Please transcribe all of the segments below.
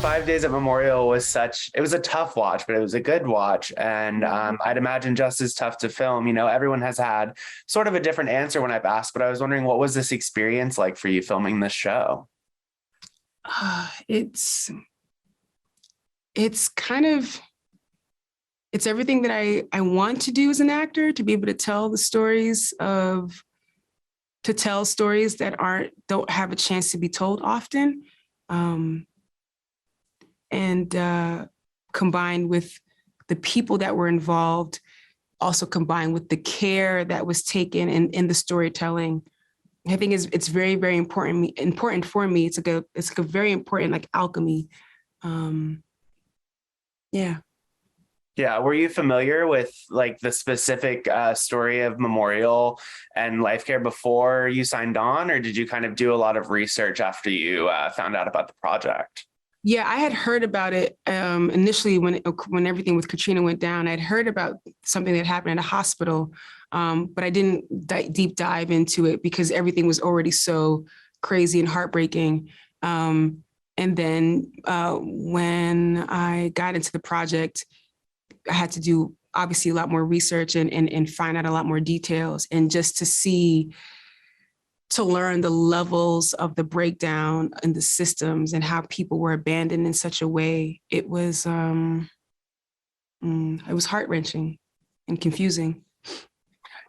5 days at Memorial it was a tough watch, but it was a good watch. And I'd imagine just as tough to film. Everyone has had sort of a different answer when I've asked, but I was wondering, what was this experience like for you filming this show? It's kind of, it's everything that I want to do as an actor, to be able to tell stories that don't have a chance to be told often. And combined with the people that were involved, also combined with the care that was taken in the storytelling. I think it's very, very important for me. It's like a very important like alchemy. Yeah. Yeah. Were you familiar with like the specific story of Memorial and Life Care before you signed on, or did you kind of do a lot of research after you found out about the project? Yeah, I had heard about it initially when everything with Katrina went down. I'd heard about something that happened at a hospital, but I didn't deep dive into it because everything was already so crazy and heartbreaking. And then when I got into the project, I had to do obviously a lot more research and find out a lot more details, and just to learn the levels of the breakdown in the systems and how people were abandoned in such a way. It was heart-wrenching and confusing.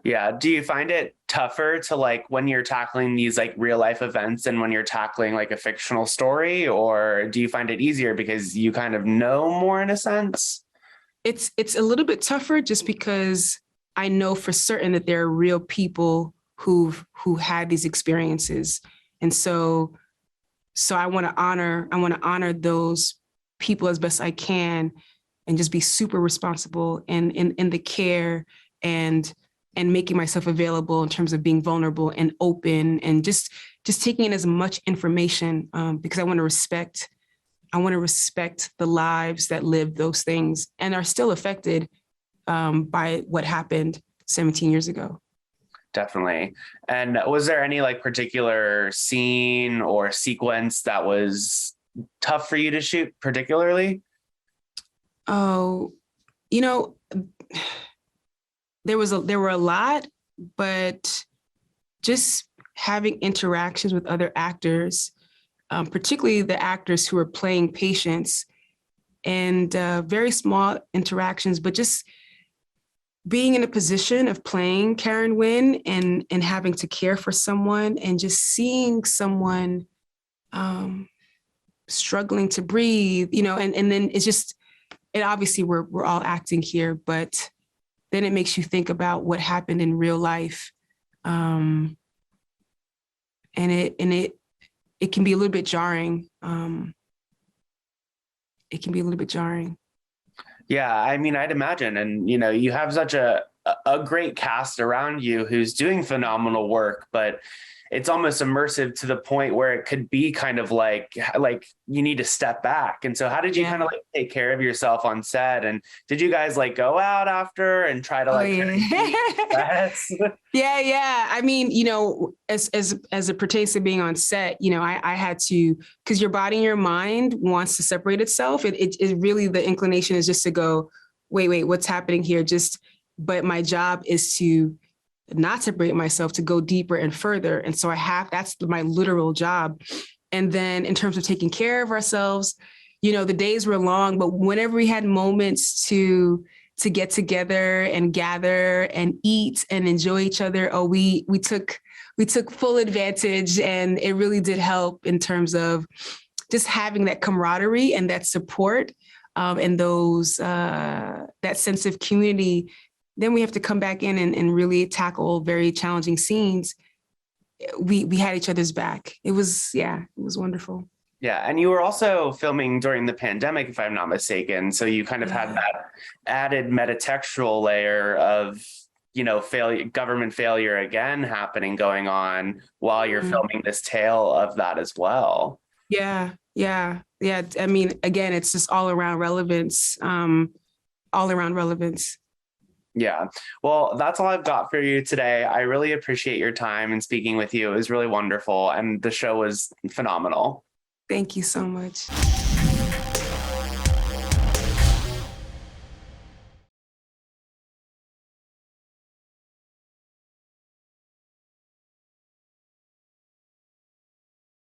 Yeah. Do you find it tougher to like when you're tackling these like real life events and when you're tackling like a fictional story, or do you find it easier because you kind of know more in a sense? It's a little bit tougher just because I know for certain that there are real people who had these experiences. And so I want to honor those people as best I can, and just be super responsible in the care and making myself available in terms of being vulnerable and open, and just taking in as much information because I want to respect the lives that lived those things and are still affected by what happened 17 years ago. Definitely. And was there any like particular scene or sequence that was tough for you to shoot particularly? Oh, there were a lot, but just having interactions with other actors, particularly the actors who are playing patients, and very small interactions, but just being in a position of playing Karen Wynn and having to care for someone, and just seeing someone struggling to breathe, and then it's just, and obviously we're all acting here, but then it makes you think about what happened in real life. And it can be a little bit jarring. It can be a little bit jarring. Yeah, I mean, I'd imagine. And, you have such a great cast around you who's doing phenomenal work, but it's almost immersive to the point where it could be kind of like you need to step back. And so how did you kind of like take care of yourself on set? And did you guys like go out afafter and try to like kind of Yeah. I mean, as it pertains to being on set, I had to, because your body and your mind wants to separate itself. It really, the inclination is just to go, wait, what's happening here? But my job is to not separate myself, to go deeper and further. And so that's my literal job. And then in terms of taking care of ourselves, the days were long, but whenever we had moments to get together and gather and eat and enjoy each other, we took full advantage. And it really did help in terms of just having that camaraderie and that support and that sense of community. Then we have to come back in and really tackle very challenging scenes. We had each other's back. It was wonderful. Yeah. And you were also filming during the pandemic, if I'm not mistaken. So you kind of had that added metatextual layer of, government failure again going on while you're filming this tale of that as well. Yeah. I mean, again, it's just all around relevance. Yeah. Well, that's all I've got for you today. I really appreciate your time and speaking with you. It was really wonderful. And the show was phenomenal. Thank you so much.